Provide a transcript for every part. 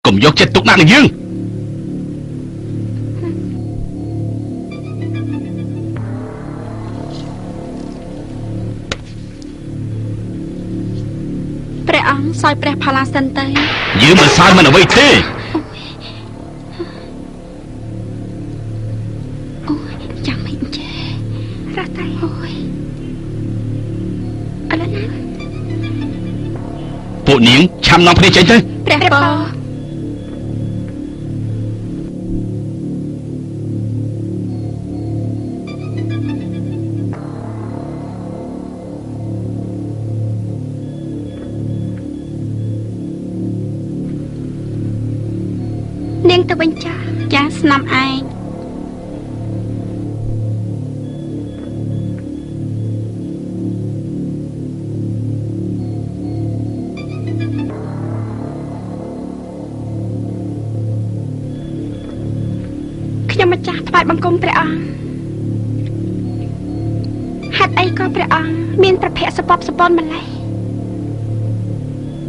កុំយកចិត្តទុកដាក់នឹងយើងព្រះអង្គសោយព្រះផល្លាសិនទៅយើងមិនសោយមិនអ្វីទេចាំមិនចេះរត់តែអូយអរណាពួកនាងឆាំនាំគ្នាចេញទៅព្រះបរនាងទៅវិញចាស្នាំឯងខ្ញុំម្ចាស់ថ្វាយបង្គំព្រះអង្គហេតុអីក៏ព្រះអង្គមានប្រភពសពបសពនម្លេះ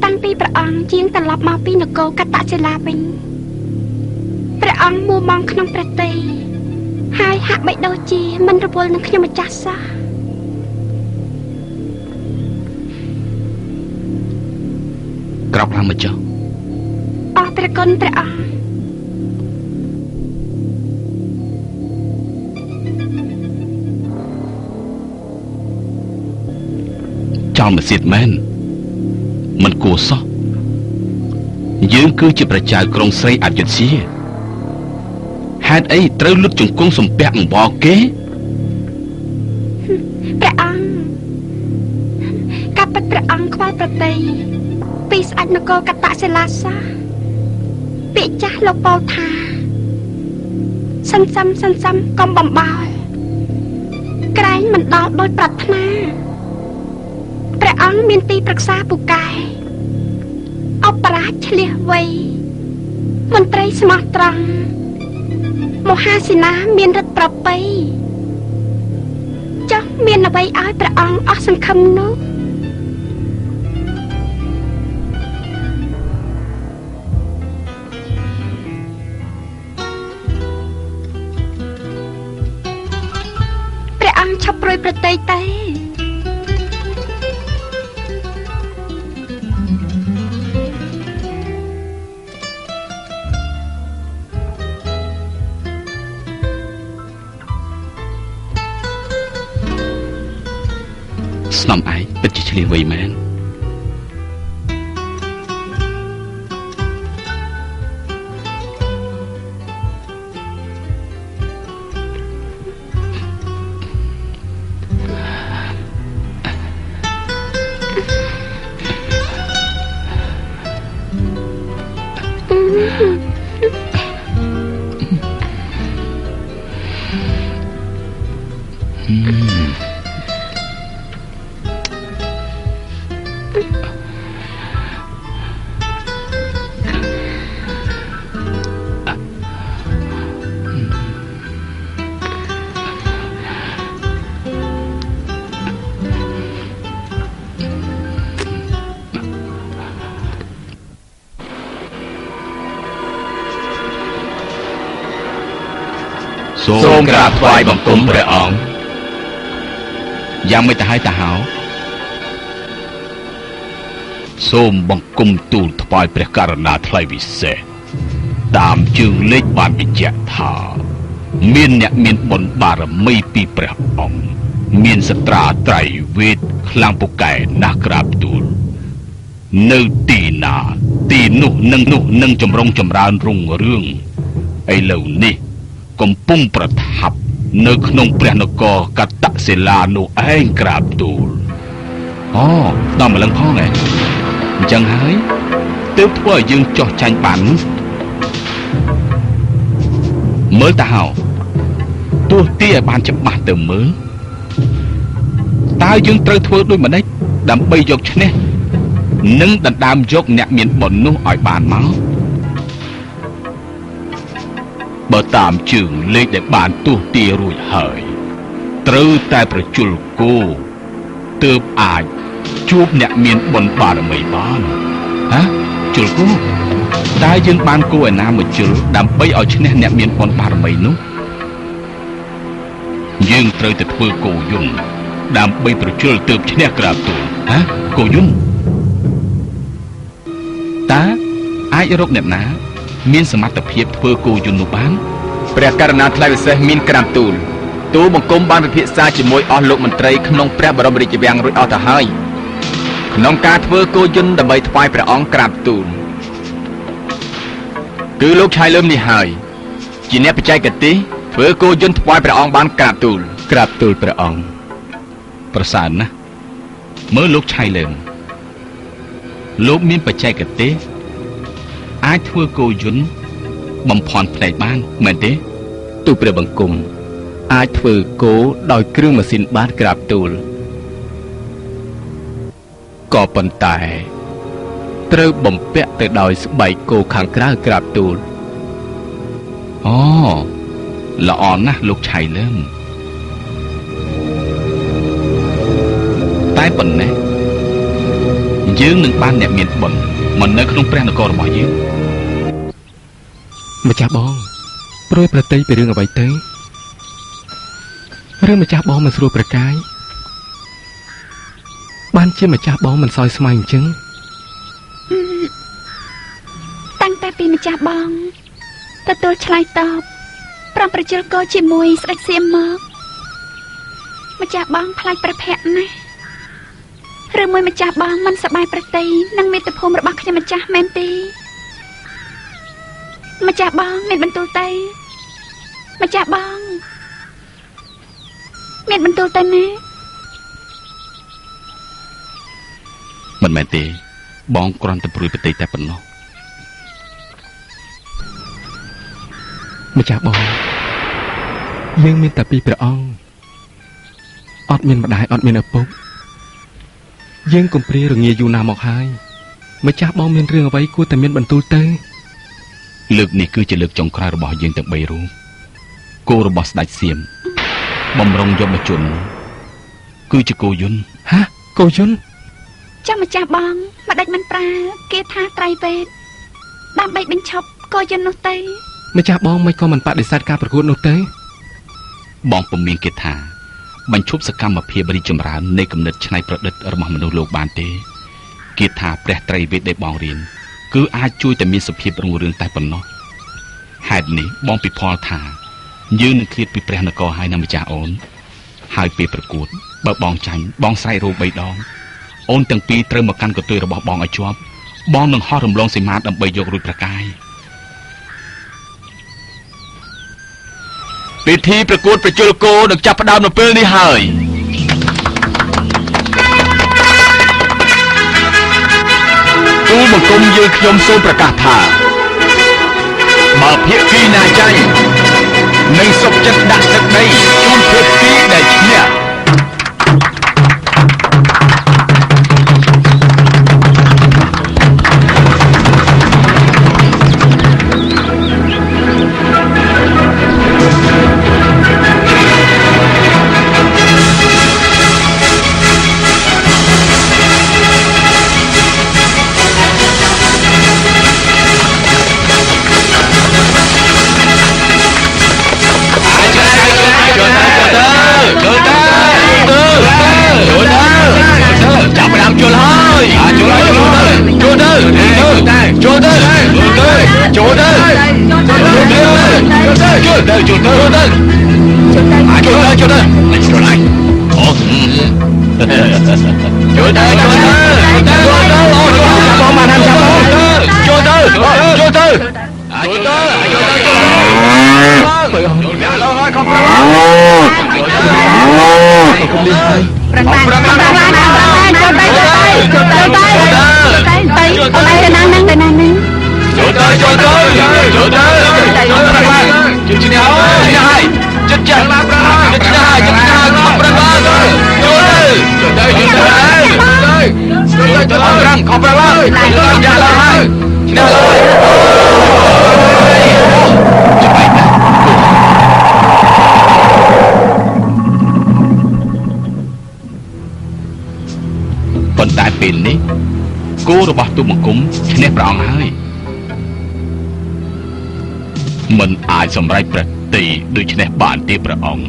តាំងពីព្រះអង្គជាងត្រឡប់មកពីនគរកតសិលាវិញព្រះអង្គមួម៉ងក្នុងព្រះតីហើយហាក់បីដូចជាមិនរវល់នឹងខ្ញុំម្ចាស់សោះក្រោកឡើងមកចុះអរព្រះគុណព្រះអង្គចោលមកសៀតមែនមិនគួរសោះយើងគឺជាប្រជាក្រុងស្រីអយុធ្យាហេតុអីត្រូវលុតជង្គង់សំពះអង្វរគេព្រះអង្គកាប់ព្រះអង្គខ្វល់ប្រតិយពីស្ដេចនគរកតសិលាសាពាក្យចាស់លោកពោលថាសន្សំកុំបំបោលក្រែងមិនដល់ដោយប្រាថ្នាព្រះអង្គមានទីប្រឹក្សាពូកែអបរាជឆ្លៀសវៃមន្ត្រីស្មោះត្រង់មហាសេនាមានរិទ្ធប្រពៃចុះមានអ្វីឲ្យព្រះអង្គអស់សង្ឃឹមនោះព្រះអង្គឈប់ព្រួយប្រតិយទេស្នំឯងពិតជាឆ្លៀសវៃមែនសូមក្រាបថ្វាយបង្គំព្រះអង្គយ៉ាងមិនទៅហើយតាហោសូមបង្គំទូលថ្វាយព្រះករុណាថ្លៃវិសេសតាមជើងលេខបានបញ្ជាក់ថាមានអ្នកមានបុណ្យបារមីពីព្រះអង្គមានសត្រាត្រៃវេទខ្លាំងពូកែណាស់ក្រាបទូលនៅទីណាទីនោះនឹងចម្រុងចម្រើនរុងរឿងឥឡូវនេះកំពុងប្រថាប់នៅក្នុងព្រះនគរកតសិលានោះឯងក្រាបទូលអូដល់ម្លឹងផងឯងអញ្ចឹងហើយទើបធ្វើឲ្យយើងចោះចាញ់បានមើលតាហោទោះទីឲ្យបានច្បាស់ទៅមើលតើយើងត្រូវធ្វើដូចម្តេចដើម្បីយកឈ្នះនិងដណ្ដើមយកអ្នកមានបុណ្យនោះឲ្យបានមកបើតាមជើងលេខដែលបានទស្សទារួចហើយត្រូវតែប្រជុលគោទើបអាចជួបអ្នកមានបុណ្យបារមីបានហ៎ជុលគោ តើយើងបានគួរឯណាមួយជលដើម្បីឲ្យឈ្នះអ្នកមានបុណ្យបារមីនោះយើងត្រូវតែធ្វើគោយន្តដើម្បីប្រជល់ទើបឈ្នះក្រាបទូលហ៎គោយន្តតើអាចរកអ្នកណាមានសមត្ថភាពធ្វើគោយន្តនោះបានព្រះករណាថ្លៃពិសេសមានក្រាបទូលទូលបង្គំបានពិភាក្សាជាមួយអស់លោកមន្ត្រីក្នុងព្រះបរមរាជវាំងរួចអស់ទៅហើយក្នុងការធ្វើគោយន្តដើម្បីថ្វាយព្រះអង្គក្រាបទូលគឺលោកឆៃលើមនេះហើយជាអ្នកបច្ចេកទេសធ្វើគោយន្តថ្វាយព្រះអង្គបានក្រាបទូលព្រះអង្គប្រសើរណាស់មើលលោកឆៃលើមលោកមានបច្ចេកទេសអាចធ្វើគោយន្តបំផន់ផ្នែកបានមែនទេទូលព្រះបង្គំអាចធ្វើគោដោយគ្រឿងម៉ាស៊ីនបានក្រាបទូលក៏ប៉ុន្តែត្រូវបំពាក់ទៅដោយស្បែកគោខាងក្រៅក្រាបទូលអូល្អណាស់លោកឆៃលើមតែប៉ុណ្ណេះយើងនឹងបានអ្នកមានបុណ្យមិននៅក្នុងព្រះនគររបស់យើងម្ចាស់បងព្រួយប្រតិពីរឿងអ្វីទៅរឿងម្ចាស់បងមិនស្រួលប្រកាយបានជាម្ចាស់បងមិនសោយស្មៃអញ្ចឹងតាំងតែពីម្ចាស់បងទទួលឆ្លើយតបប្រំប្រជិលគោជាមួយស្ដេចសៀមមកម្ចាស់បងខ្លាចប្រភ័ក្រណាស់ឬមួយម្ចាស់បងមិនសប្បាយប្រតិនឹងមាតុភូមិរបស់ខ្ញុំម្ចាស់មែនទេម្ចាស់បងមានបន្ទូលទៅម្ចាស់បងមានបន្ទូលទៅណាមិនមែនទេបងគ្រាន់តែព្រួយប្រតិតែប៉ុណ្ណោះម្ចាស់បងយើងមានតែពីរព្រះអង្គអត់មានម្ដាយអត់មានឪពុកយើងកុំព្រារងាយូរណាស់មកហើយម្ចាស់បងមានរឿងអ្វីគួរតែមានបន្ទូលទៅលើកនេះគឺជាលើកចុងក្រោយរបស់យើងទាំង3រូបគោរបស់ស្ដេចសៀមបំរុងយមជនគឺជាគោយន្តហ៎គោយន្តចាំម្ចាស់បងម្ដេចមិនប្រើគេថាត្រៃវេទដើម្បីបញ្ឈប់គោយន្តនោះទៅម្ចាស់បងមិនក៏មិនបដិសេធការប្រកួតនោះទេបងពុំមានគេថាបញ្ឈប់សកម្មភាពរីកចម្រើននៃគំនិតច្នៃប្រឌិតរបស់មនុស្សលោកបានទេគេថាព្រះត្រៃវេទដែលបងរៀនគឺអាចជួយតែមានសភាពរុងរឿងតែប៉ុណ្ណោះហេតុនេះបងពិផលថាយើងនឹងឃ្លាតពីព្រះនគរហើយណាម្ចាស់អូនហើយពេលប្រកួតបើបងចាញ់បងស្រែករោ3ដងអូនទាំងពីរត្រូវមកកាន់កន្ទុយរបស់បងឲ្យជាប់បងនឹងហោះរំលងសីមាដើម្បីយករួចប្រកាយពិធីប្រកួតប្រជល់គោនឹងចាប់ផ្ដើមនៅពេលនេះហើយទូលបង្គំយើងខ្ញុំសូមប្រកាសថាបើភាគីណាចាញ់នឹងសុខចិត្តដាក់ទឹកដីជូនភាគីដែលឈ្នះប៉ុន្តែពេលនេះគោរបស់ទូបង្គំឈ្នះព្រះអង្គហើយ មិនអាចសម្រេចប្រតិដូច្នេះបានទេព្រះអង្គ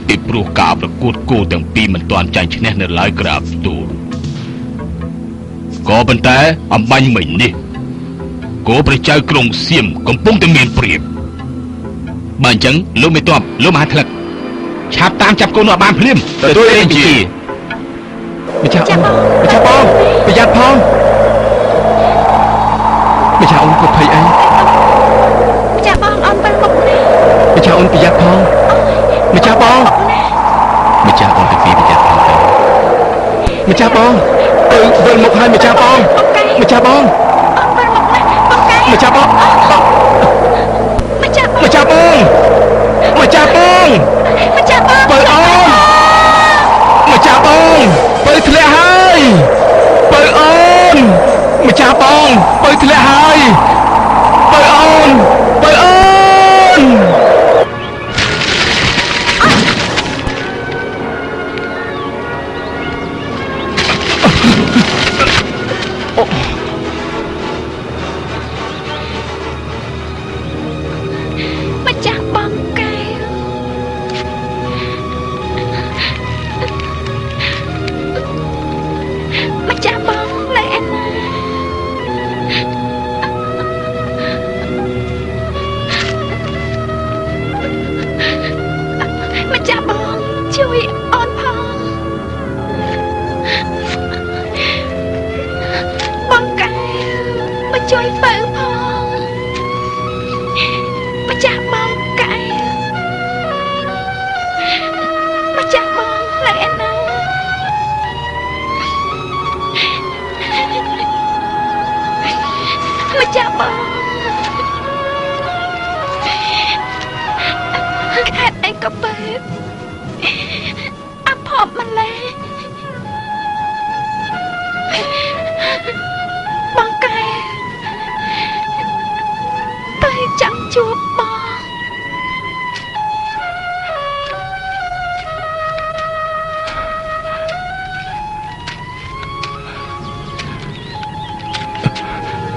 ពីព្រោះការប្រកួតគោទាំងពីរមិនទាន់ចាញ់ឈ្នះនៅឡើយក្រាបទូលក៏ប៉ុន្តែអំបញ្ញមិញនេះគោព្រះចៅក្រុងសៀមកំពុងតែមានព្រៀបបើអញ្ចឹងលោកមេទ័ពលោកមហាថ្លឹកឆាប់តាមចាប់កូននោះបានភ្លាមទទួលរាជជាម្ចាស់បងប្រយ័ត្នផងម្ចាស់អូនកុំភ័យអីម្ចាស់បងអូនវិលមុខណាម្ចាស់អូនប្រយ័ត្នផងម្ចាស់បងម្ចាស់អូនទៅពីប្រយ័ត្នផងម្ចាស់បងវិលមុខឲ្យម្ចាស់បងម្ចាស់បងម្ចាស់បងម្ចាស់បងម្ចាស់បងម្ចាស់បងបើអូនម្ចាស់បងបើធ្លាក់ហើយបើអូនម្ចាស់បងបើធ្លាក់ហើយបើអូនបើអូនម្ចាស់បងកែវម្ចាស់បងនៅឯណាម្ចាស់បងជួយអូនផងបងកែវមកជួយបើផងម្ចាស់បងកែវម្ចាស់បងនៅឯណាម្ចាស់បងខេត្តអីក៏បើអភ័ព្វម្លេះបងកែទៅចង់ជួបបង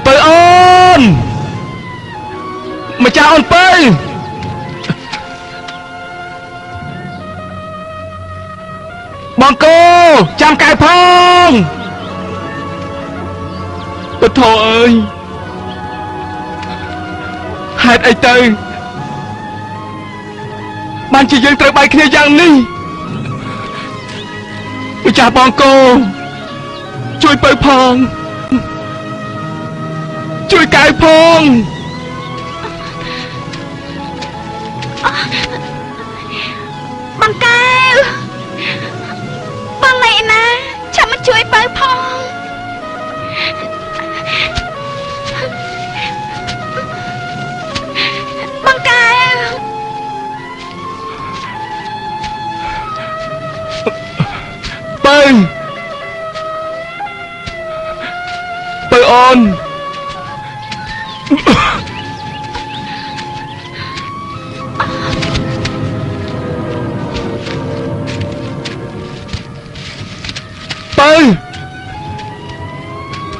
បើអូនម្ចាស់អូនបើបងគោចាំកែផងពធអើយហេតុអីទៅបានជាយើងត្រូវបែកគ្នាយ៉ាងនេះម្ចាស់បងគោជួយបើផងជួយកែផង បងកែវបងឯណាចាំមកជួយបើផងបងកែវបើអូន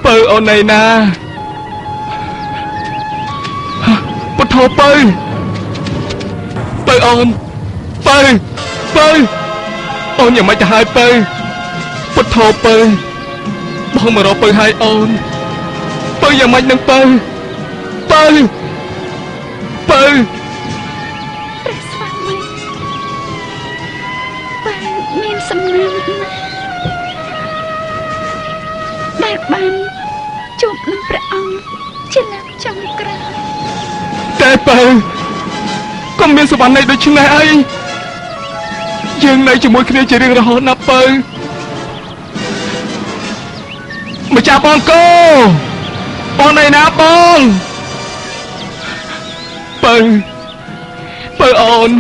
បើអូនណៃណាពុទ្ធោបើអូនបើអូនយ៉ាងម៉េចទៅហើយបើពុទ្ធោបើបងមករកបើឲ្យអូនបើយ៉ាងម៉េចនឹងបើព្រះស្វាមីបើមានសំណាងណាស់ដែលបានជួបនឹងព្រះអង្គជាលើកចុងក្រោយតែបើក៏មានសវណ្ណនៃដូចនេះអីយើងនៅជាមួយគ្នាជារៀងរហូតណាស់បើម្ចាស់បងគោបងណៃណាបងបើអូន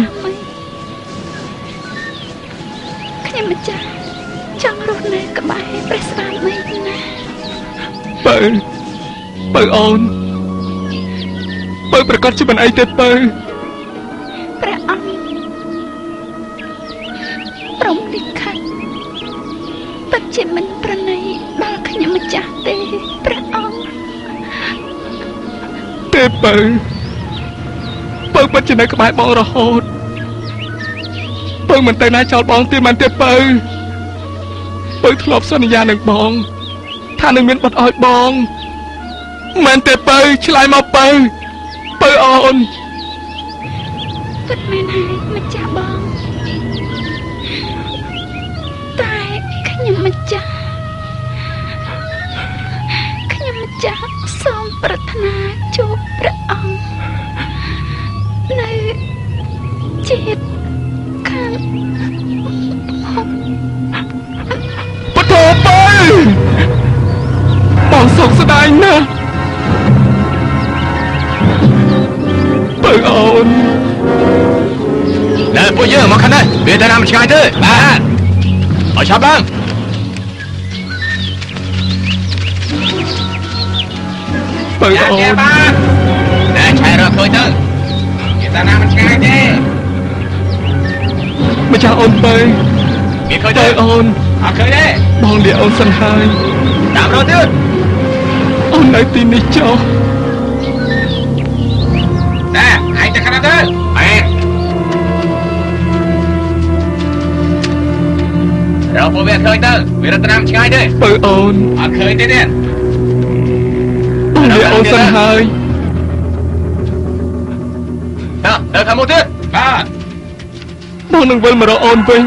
ខ្ញុំម្ចាស់ចង់រស់នៅក្បែរព្រះស្វាមីណាបើអូនបើប្រកាសជាមិនអីទេបើព្រះអង្គព្រមលិខិតពិតជាមិនប្រណីដល់ខ្ញុំម្ចាស់ទេព្រះអង្គទេបើ ពៅពិតជានៅក្បែរបងរហូតពៅមិនទៅណាចោលបងទៀតមិនទេពៅធ្លាប់សន្យានឹងបងថានឹងមានបាត់ឲ្យបងមែនទេពៅឆ្លើយមកពៅអូនពិតមែនហើយម្ចាស់បងតែខ្ញុំម្ចាស់សូមប្រាថ្នាជួបព្រះអង្គនៅជាតិខាងពធពៅបងសោកស្ដាយណាស់ពៅអូនណែពួកយើងមកខាងនេះវាទៅណាមិនឆ្ងាយទេបាទឲ្យឆាប់ឡើងពៅអូនណែឆែរកឃើញទៅវាទៅណាមិនឆ្ងាយទេម្ចាស់អូនពៅវាឃើញទេអូនអត់ឃើញទេបងលាអូនសិនហើយតាមរត់ទៀតអូននៅទីនេះចុះណែឯងទៅខាងណាទៅរកពួកវាឃើញទៅវារត់ទៅណាមិនឆ្ងាយទេពៅអូនអត់ឃើញទេទៀតបងលាអូនសិនហើយទៅខាងមុខទៀតបាទបងនឹងវិលមករកអូនវិញ